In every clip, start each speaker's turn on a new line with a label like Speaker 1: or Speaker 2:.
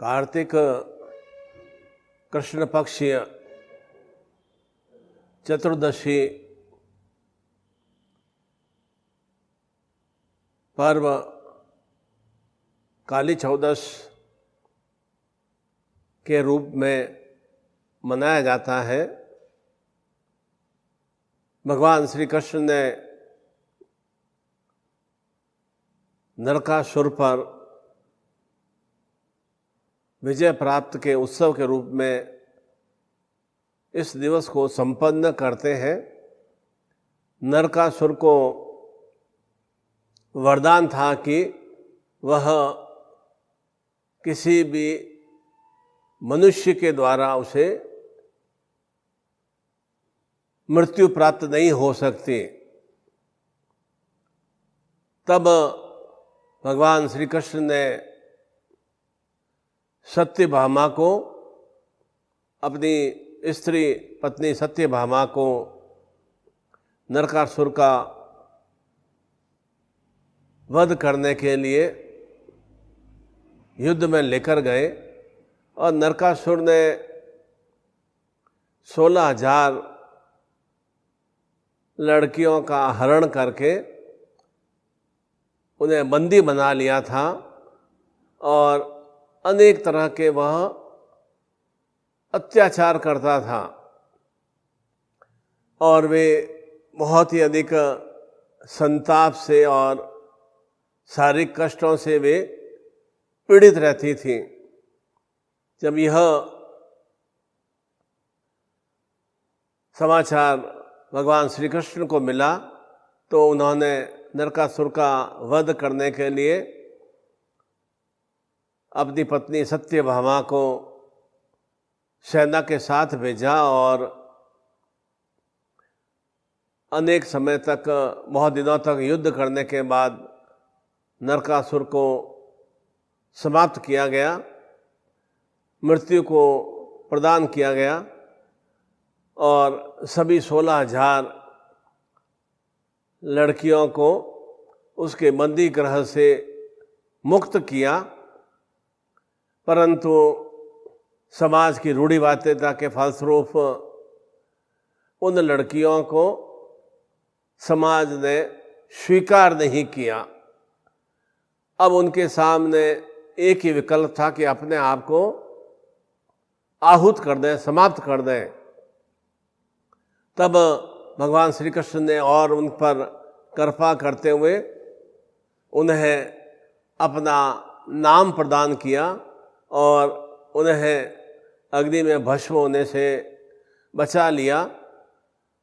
Speaker 1: कार्तिक कृष्ण पक्षीय चतुर्दशी पर्व काली चौदस के रूप में मनाया जाता है। भगवान श्री कृष्ण ने नरकासुर पर विजय प्राप्त के उत्सव के रूप में इस दिवस को संपन्न करते हैं। नरकासुर को वरदान था कि वह किसी भी मनुष्य के द्वारा उसे मृत्यु प्राप्त नहीं हो सकती। तब भगवान श्री कृष्ण ने सत्यभामा को, अपनी स्त्री पत्नी सत्यभामा को नरकासुर का वध करने के लिए युद्ध में लेकर गए और नरकासुर ने 16,000 लड़कियों का हरण करके उन्हें बंदी बना लिया था और अनेक तरह के वह अत्याचार करता था और वे बहुत ही अधिक संताप से और शारीरिक कष्टों से वे पीड़ित रहती थी। जब यह समाचार भगवान श्री कृष्ण को मिला तो उन्होंने नरकासुर का वध करने के लिए अपनी पत्नी सत्यभामा को सेना के साथ भेजा और अनेक समय तक, बहुत दिनों तक युद्ध करने के बाद नरकासुर को समाप्त किया गया, मृत्यु को प्रदान किया गया और सभी 16,000 लड़कियों को उसके बंदी गृह से मुक्त किया। परंतु समाज की रूढ़िवादिता के फलस्वरूप उन लड़कियों को समाज ने स्वीकार नहीं किया। अब उनके सामने एक ही विकल्प था कि अपने आप को आहूत कर दें, समाप्त कर दें। तब भगवान श्री कृष्ण ने और उन पर कृपा करते हुए उन्हें अपना नाम प्रदान किया और उन्हें अग्नि में भस्म होने से बचा लिया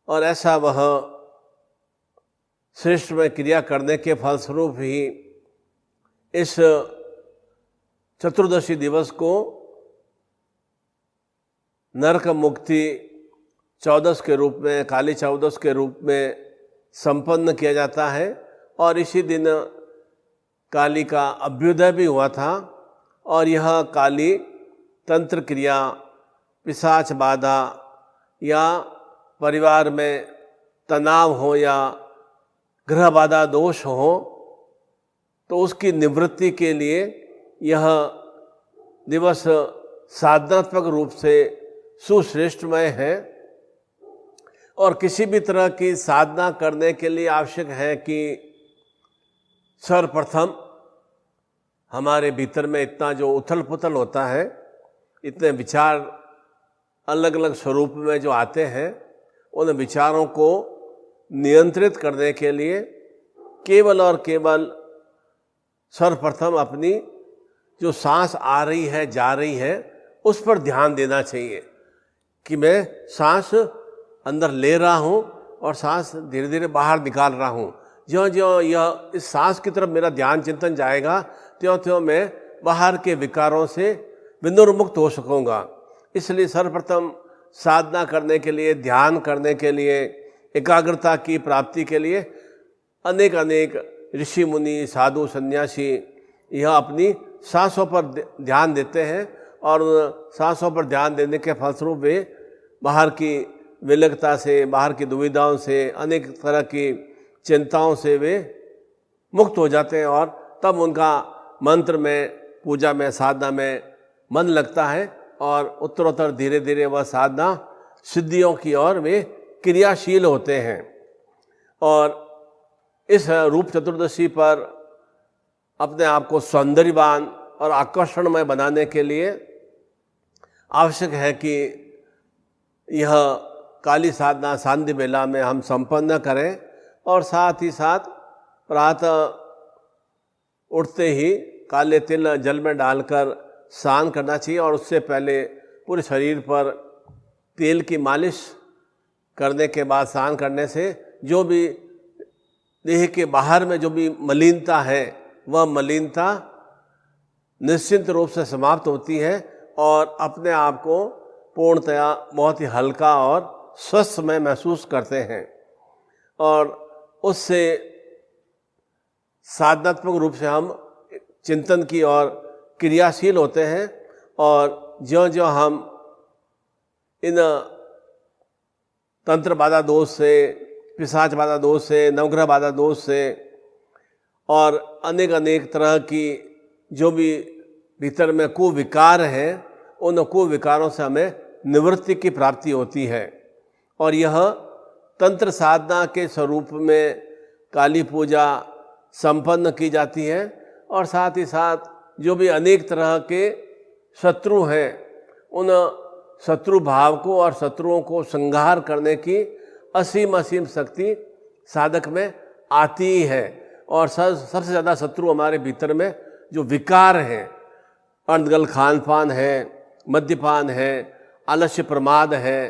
Speaker 1: और ऐसा वह श्रेष्ठ में क्रिया करने के फलस्वरूप ही इस चतुर्दशी दिवस को नरक मुक्ति चौदस के रूप में, काली चौदस के रूप में संपन्न किया जाता है। और इसी दिन काली का अभ्युदय भी हुआ था और यह काली तंत्र क्रिया, पिशाच बाधा या परिवार में तनाव हो या ग्रह बाधा दोष हो तो उसकी निवृत्ति के लिए यह दिवस साधनात्मक रूप से सुश्रेष्ठमय है। और किसी भी तरह की साधना करने के लिए आवश्यक है कि सर्वप्रथम हमारे भीतर में इतना जो उथल पुथल होता है, इतने विचार अलग अलग स्वरूप में जो आते हैं, उन विचारों को नियंत्रित करने के लिए केवल और केवल सर्वप्रथम अपनी जो सांस आ रही है, जा रही है, उस पर ध्यान देना चाहिए कि मैं सांस अंदर ले रहा हूँ और सांस धीरे धीरे बाहर निकाल रहा हूँ। ज्यों ज्यों यह इस सांस की तरफ मेरा ध्यान चिंतन जाएगा त्यों त्यों मैं बाहर के विकारों से विनिर्मुक्त हो सकूँगा। इसलिए सर्वप्रथम साधना करने के लिए, ध्यान करने के लिए, एकाग्रता की प्राप्ति के लिए अनेक अनेक ऋषि मुनि, साधु, सन्यासी यह अपनी सांसों पर ध्यान देते हैं और सांसों पर ध्यान देने के फलस्वरूप वे बाहर की विलगता से, बाहर की दुविधाओं से, अनेक तरह की चिंताओं से वे मुक्त हो जाते हैं और तब उनका मंत्र में, पूजा में, साधना में मन लगता है और उत्तरोत्तर धीरे धीरे वह साधना सिद्धियों की ओर वे क्रियाशील होते हैं। और इस रूप चतुर्दशी पर अपने आप को सौंदर्यवान और आकर्षणमय बनाने के लिए आवश्यक है कि यह काली साधना सांध्य बेला में हम संपन्न करें और साथ ही साथ प्रातः उठते ही काले तिल जल में डालकर स्नान करना चाहिए और उससे पहले पूरे शरीर पर तेल की मालिश करने के बाद स्नान करने से जो भी देह के बाहर में जो भी मलिनता है वह मलिनता निश्चिंत रूप से समाप्त होती है और अपने आप को पूर्णतया बहुत ही हल्का और स्वस्थमय महसूस करते हैं और उससे साधनात्मक रूप से हम चिंतन की ओर क्रियाशील होते हैं और ज्यों-ज्यों हम इन तंत्र बाधा दोष से, पिशाच बाधा दोष से, नवग्रह बाधा दोष से और अनेक अनेक तरह की जो भी भीतर में कुविकार हैं उन कुविकारों से हमें निवृत्ति की प्राप्ति होती है। और यह तंत्र साधना के स्वरूप में काली पूजा संपन्न की जाती है और साथ ही साथ जो भी अनेक तरह के शत्रु हैं उन शत्रु भाव को और शत्रुओं को संहार करने की असीम शक्ति साधक में आती ही है। और सबसे ज़्यादा शत्रु हमारे भीतर में जो विकार हैं, अनर्गल खान पान है, मद्यपान है, आलस्य प्रमाद है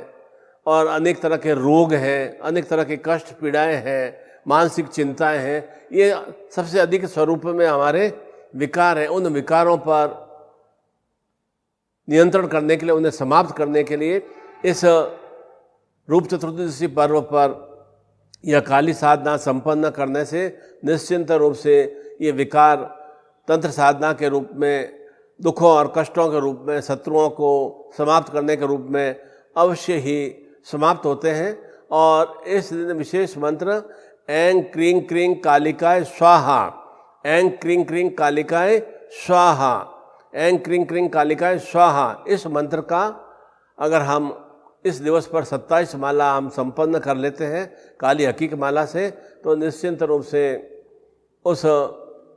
Speaker 1: और अनेक तरह के रोग हैं, अनेक तरह के कष्ट पीड़ाएं हैं, मानसिक चिंताएं हैं, ये सबसे अधिक स्वरूप में हमारे विकार हैं। उन विकारों पर नियंत्रण करने के लिए, उन्हें समाप्त करने के लिए इस रूप चतुर्दशी पर्व पर यह काली साधना संपन्न करने से निश्चिंत रूप से ये विकार तंत्र साधना के रूप में, दुखों और कष्टों के रूप में, शत्रुओं को समाप्त करने के रूप में अवश्य ही समाप्त होते हैं। और इस दिन विशेष मंत्र ऐं क्रीं क्रीं कालिकाय स्वाहा, ऐं क्रीं क्रीं कालिकाय स्वाहा, ऐं क्रीं क्रीं कालिकाय स्वाहा, इस मंत्र का अगर हम इस दिवस पर 27 माला हम संपन्न कर लेते हैं काली हकीक माला से, तो निश्चिंत रूप से उस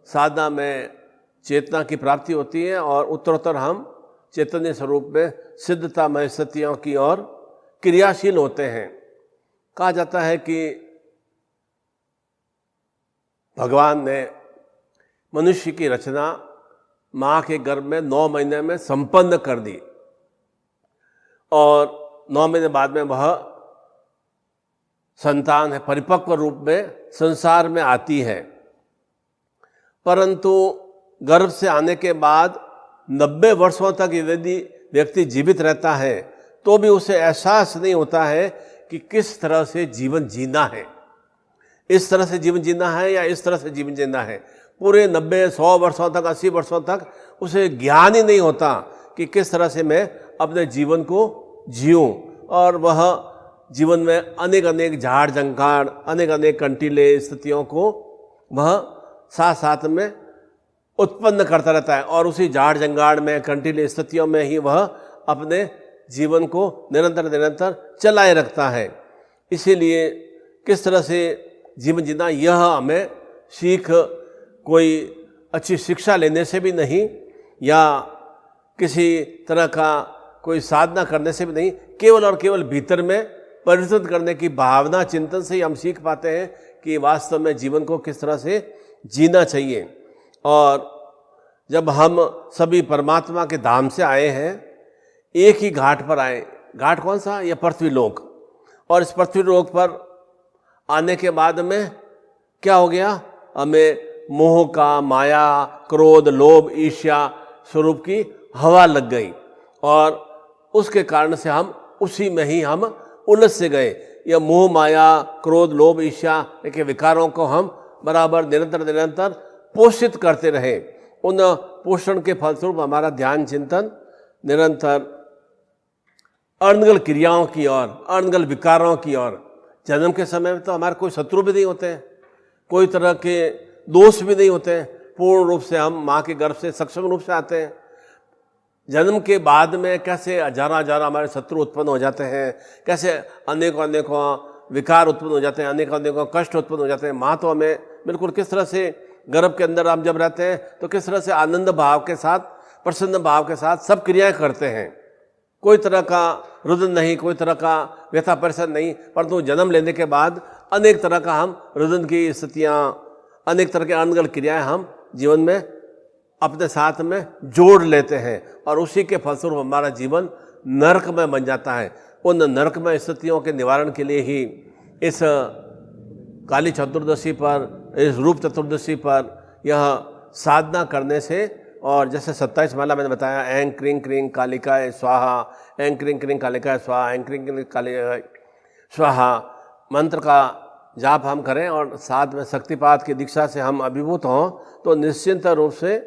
Speaker 1: साधना में चेतना की प्राप्ति होती है और उत्तरोत्तर हम चैतन्य स्वरूप में सिद्धतामय स्थितियों की ओर क्रियाशील होते हैं। कहा जाता है कि भगवान ने मनुष्य की रचना माँ के गर्भ में 9 महीने में संपन्न कर दी और 9 महीने बाद में वह संतान है परिपक्व रूप में संसार में आती है। परंतु गर्भ से आने के बाद 90 वर्षों तक यदि व्यक्ति जीवित रहता है तो भी उसे एहसास नहीं होता है कि किस तरह से जीवन जीना है, इस तरह से जीवन जीना है या इस तरह से जीवन जीना है। पूरे 90-100 वर्षों तक, 80 वर्षों तक उसे ज्ञान ही नहीं होता कि किस तरह से मैं अपने जीवन को जीऊँ। और वह जीवन में अनेक अनेक झाड़ झंकार, अनेक अनेक कंटीले स्थितियों को वह साथ साथ में उत्पन्न करता रहता है और उसी झाड़ झंगाड़ में, कंटीले स्थितियों में ही वह अपने जीवन को निरंतर चलाए रखता है। इसीलिए किस तरह से जीवन जीना, यह हमें सीख कोई अच्छी शिक्षा लेने से भी नहीं या किसी तरह का कोई साधना करने से भी नहीं, केवल और केवल भीतर में परिवर्तित करने की भावना चिंतन से ही हम सीख पाते हैं कि वास्तव में जीवन को किस तरह से जीना चाहिए। और जब हम सभी परमात्मा के धाम से आए हैं, एक ही घाट पर आए, घाट कौन सा? यह पृथ्वीलोक। और इस पृथ्वीलोक पर आने के बाद में क्या हो गया? हमें मोह का, माया, क्रोध, लोभ, ईर्ष्या स्वरूप की हवा लग गई और उसके कारण से हम उसी में ही हम उलझ से गए। यह मोह, माया, क्रोध, लोभ, ईर्ष्या के विकारों को हम बराबर निरंतर पोषित करते रहे। उन पोषण के फलस्वरूप हमारा ध्यान चिंतन निरंतर अनर्गल क्रियाओं की ओर, अनर्गल विकारों की ओर। जन्म के समय में तो हमारे कोई शत्रु भी नहीं होते हैं, कोई तरह के दोष भी नहीं होते हैं। पूर्ण रूप से हम माँ के गर्भ से सक्षम रूप से आते हैं। जन्म के बाद में कैसे हजारों हजारों हमारे शत्रु उत्पन्न हो जाते हैं, कैसे अनेकों अनेकों विकार उत्पन्न हो जाते हैं, अनेकों अनेकों कष्ट उत्पन्न हो जाते हैं। माँ तो हमें बिल्कुल किस तरह से गर्भ के अंदर हम जब रहते हैं तो किस तरह से आनंद भाव के साथ, प्रसन्न भाव के साथ सब क्रियाएं करते हैं, कोई तरह का रुदन नहीं, कोई तरह का व्यथा परेशान नहीं। परंतु जन्म लेने के बाद अनेक तरह का हम रुदन की स्थितियाँ, अनेक तरह की अनगढ़ क्रियाएं हम जीवन में अपने साथ में जोड़ लेते हैं और उसी के फलस्वरूप हमारा जीवन नरकमय बन जाता है। उन नरकमय स्थितियों के निवारण के लिए ही इस काली चतुर्दशी पर, इस रूप चतुर्दशी पर यह साधना करने से, और जैसे 27 माला मैंने बताया, ऐं क्रीं क्रीं कालिकाय स्वाहा, ऐं क्रीं क्रीं कालिकाय स्वाहा, ऐं क्रीं क्रीं कालिकाय स्वाहा मंत्र का जाप हम करें और साथ में शक्तिपात की दीक्षा से हम अभिभूत हों तो निश्चिंत रूप से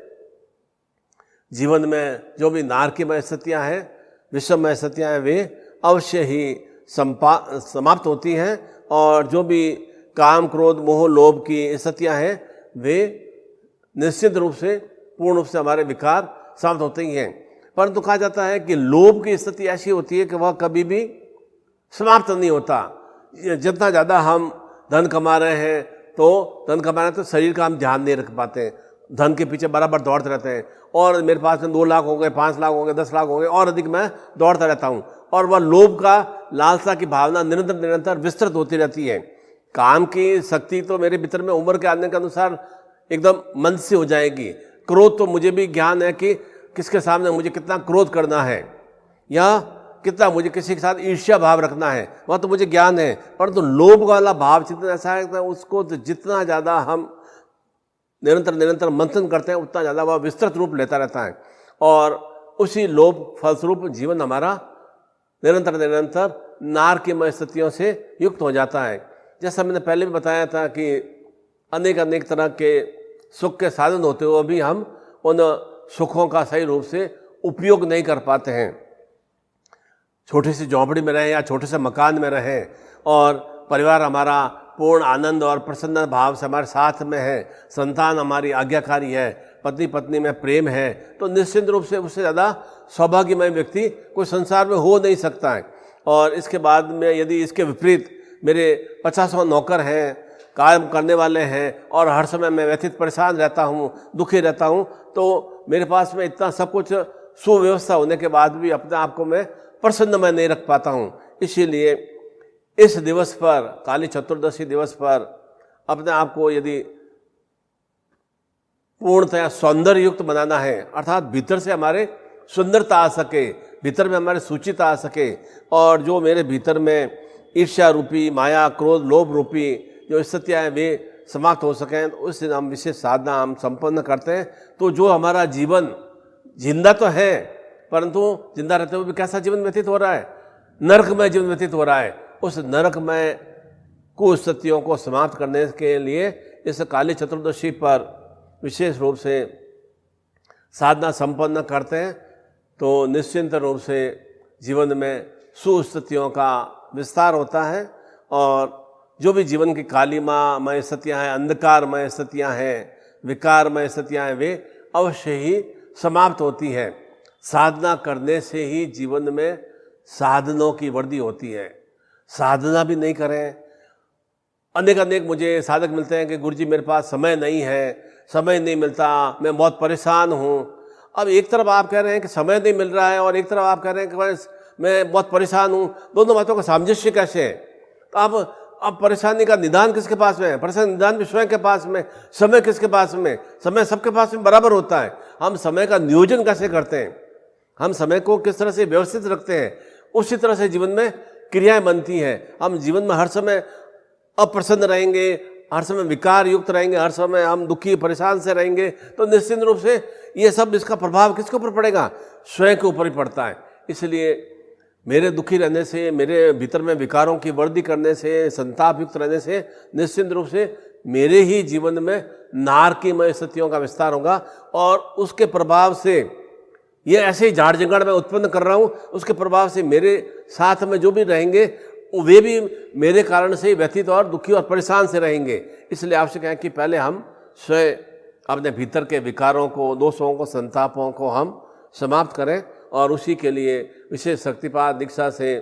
Speaker 1: जीवन में जो भी नारकीमय स्थितियाँ हैं, विषममय स्थितियाँ हैं, वे अवश्य ही समाप्त होती हैं और जो भी काम क्रोध मोह लोभ की स्थितियाँ हैं वे निश्चित रूप से पूर्ण रूप से हमारे विकार समाप्त होते ही हैं। परंतु कहा जाता है कि लोभ की स्थिति ऐसी होती है कि वह कभी भी समाप्त नहीं होता। जितना ज़्यादा हम धन कमा रहे हैं तो धन कमा रहे हैं तो शरीर का हम ध्यान नहीं रख पाते, धन के पीछे बराबर दौड़ते रहते हैं और मेरे पास में 2 लाख हो गए, 5 लाख हो गए, 10 लाख हो गए और अधिक मैं दौड़ता रहता हूँ और वह लोभ का, लालसा की भावना निरंतर विस्तृत होती रहती है। काम की शक्ति तो मेरे भीतर में उम्र के आने के अनुसार एकदम मंद से हो जाएगी। क्रोध तो मुझे भी ज्ञान है कि किसके सामने मुझे कितना क्रोध करना है या कितना मुझे किसी के साथ ईर्ष्या भाव रखना है, वह तो मुझे ज्ञान है। परंतु लोभ वाला भाव चिंतन ऐसा है कि उसको जितना ज़्यादा हम निरंतर मंथन करते हैं उतना ज़्यादा वह विस्तृत रूप लेता रहता है और उसी लोभ फलस्वरूप जीवन हमारा निरंतर नारकीमय स्थितियों से युक्त हो जाता है। जैसा मैंने पहले भी बताया था कि अनेक तरह के सुख के साधन होते हुए भी हम उन सुखों का सही रूप से उपयोग नहीं कर पाते हैं। छोटी सी झोंपड़ी में रहें या छोटे से मकान में रहें और परिवार हमारा पूर्ण आनंद और प्रसन्न भाव से हमारे साथ में है, संतान हमारी आज्ञाकारी है, पत्नी पत्नी में प्रेम है, तो निश्चित रूप से उससे ज़्यादा सौभाग्यमय व्यक्ति कोई संसार में हो नहीं सकता है। और इसके बाद में यदि इसके विपरीत मेरे 50 नौकर हैं, काम करने वाले हैं और हर समय मैं व्यथित परेशान रहता हूँ, दुखी रहता हूँ, तो मेरे पास में इतना सब कुछ सुव्यवस्था होने के बाद भी अपने आप को मैं प्रसन्न मैं नहीं रख पाता हूँ। इसीलिए इस दिवस पर, काली चतुर्दशी दिवस पर अपने आप को यदि पूर्णतया सौंदर्य युक्त बनाना है, अर्थात भीतर से हमारे सुंदरता आ सके, भीतर में हमारे सुचिता आ सके और जो मेरे भीतर में ईर्ष्या रूपी, माया क्रोध लोभ रूपी जो स्थितियाँ हैं वे समाप्त हो सकें, तो उस दिन हम विशेष साधना हम संपन्न करते हैं। तो जो हमारा जीवन जिंदा तो है परंतु जिंदा रहते हुए भी कैसा जीवन व्यतीत हो रहा है, नरकमय जीवन व्यतीत हो रहा है। उस नरकमय कुस्थितियों को समाप्त करने के लिए इस काली चतुर्दशी पर विशेष रूप से साधना संपन्न करते हैं तो निश्चिंत रूप से जीवन में सुस्थितियों का विस्तार होता है और जो भी जीवन की कालिमामय स्थितियाँ हैं, अंधकारमय स्थितियाँ हैं, विकारमय स्थितियाँ हैं, वे अवश्य ही समाप्त होती हैं। साधना करने से ही जीवन में साधनों की वृद्धि होती है। साधना भी नहीं करें, अनेक मुझे साधक मिलते हैं कि गुरुजी मेरे पास समय नहीं है, समय नहीं मिलता, मैं बहुत परेशान हूँ। अब एक तरफ आप कह रहे हैं कि समय नहीं मिल रहा है और एक तरफ आप कह रहे हैं कि मैं बहुत परेशान हूँ, दोनों बातों का सामंजस्य कैसे है? तो अब परेशानी का निदान किसके पास में है? परेशानी निदान भी स्वयं के पास में। समय किसके पास में? समय सबके पास में बराबर होता है। हम समय का नियोजन कैसे करते हैं, हम समय को किस तरह से व्यवस्थित रखते हैं, उसी तरह से जीवन में क्रियाएं बनती हैं। हम जीवन में हर समय अप्रसन्न रहेंगे, हर समय विकार युक्त रहेंगे, हर समय हम दुखी परेशान से रहेंगे, तो निश्चित रूप से ये सब इसका प्रभाव किसके ऊपर पड़ेगा? स्वयं के ऊपर ही पड़ता है। इसलिए मेरे दुखी रहने से, मेरे भीतर में विकारों की वृद्धि करने से, संताप युक्त रहने से निश्चित रूप से मेरे ही जीवन में नारकीमय स्थितियों का विस्तार होगा और उसके प्रभाव से ये ऐसे ही झाड़ जंगड़ में उत्पन्न कर रहा हूँ, उसके प्रभाव से मेरे साथ में जो भी रहेंगे वे भी मेरे कारण से व्यथित और दुखी और परेशान से रहेंगे। इसलिए आवश्यक है कि पहले हम स्वयं अपने भीतर के विकारों को, दोषों को, संतापों को हम समाप्त करें और उसी के लिए विशेष शक्तिपात दीक्षा से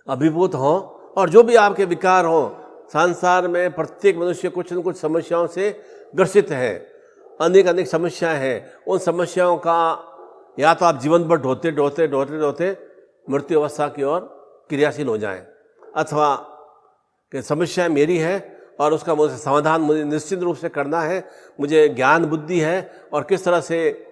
Speaker 1: अभिभूत हों। और जो भी आपके विकार हों, संसार में प्रत्येक मनुष्य कुछ न कुछ समस्याओं से ग्रसित है, अनेक समस्याएं हैं। उन समस्याओं का या तो आप जीवन भर ढोते मृत्यु अवस्था की ओर क्रियाशील हो जाएं, अथवा कि समस्या मेरी है और उसका मुझे समाधान मुझे निश्चित रूप से करना है, मुझे ज्ञान बुद्धि है और किस तरह से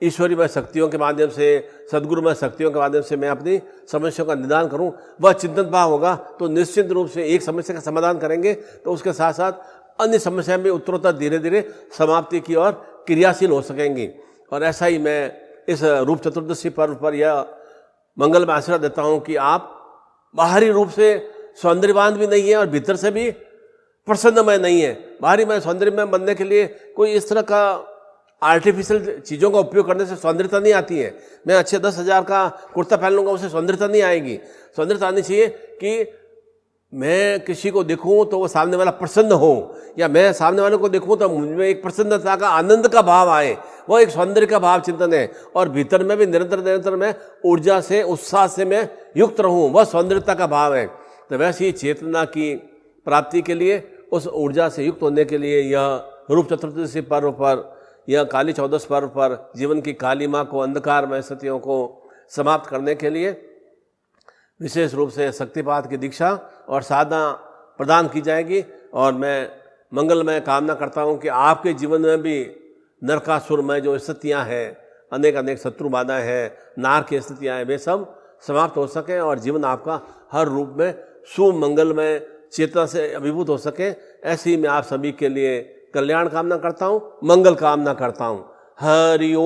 Speaker 1: ईश्वरीय शक्तियों के माध्यम से, सद्गुरुमय शक्तियों के माध्यम से मैं अपनी समस्याओं का निदान करूं, वह चिंतन भाव होगा तो निश्चित रूप से एक समस्या का समाधान करेंगे तो उसके साथ साथ अन्य समस्या में उत्तरोत्तर धीरे धीरे समाप्ति की ओर क्रियाशील हो सकेंगी। और ऐसा ही मैं इस रूप चतुर्दशी पर्व पर यह मंगल में आशीर्वाद देता हूँ कि आप बाहरी रूप से सौंदर्यवान भी नहीं है और भीतर से भी प्रसन्नमय नहीं है। बाहरी में सौंदर्यमय बनने के लिए कोई इस तरह का आर्टिफिशियल चीज़ों का उपयोग करने से सौंदर्यता नहीं आती है। मैं अच्छे 10,000 का कुर्ता पहन लूँगा, उससे सौंदर्यता नहीं आएगी। सौंदर्यता आनी चाहिए कि मैं किसी को देखूं तो वो सामने वाला प्रसन्न हो, या मैं सामने वाले को देखूं तो मुझमें एक प्रसन्नता का, आनंद का भाव आए, वो एक सौंदर्य का भाव चिंतन है। और भीतर में भी निरंतर मैं ऊर्जा से, उत्साह से मैं युक्त रहूं, वह सौंदर्यता का भाव है। तो वैसी चेतना की प्राप्ति के लिए, उस ऊर्जा से युक्त होने के लिए यह रूप चतुर्दशी पर्व पर, यह काली चौदस पर्व पर जीवन की कालिमा को, अंधकारमय स्थितियों को समाप्त करने के लिए विशेष रूप से शक्तिपात की दीक्षा और साधना प्रदान की जाएगी। और मैं मंगलमय कामना करता हूँ कि आपके जीवन में भी नरकासुर में जो स्थितियाँ हैं, अनेक शत्रु बाधाएँ हैं, नार की स्थितियाँ हैं, वे सब समाप्त हो सकें और जीवन आपका हर रूप में शुभ मंगलमय चेतना से अभिभूत हो सके। ऐसे ही मैं आप सभी के लिए कल्याण कामना करता हूँ, मंगल कामना करता हूँ। हरि ओम।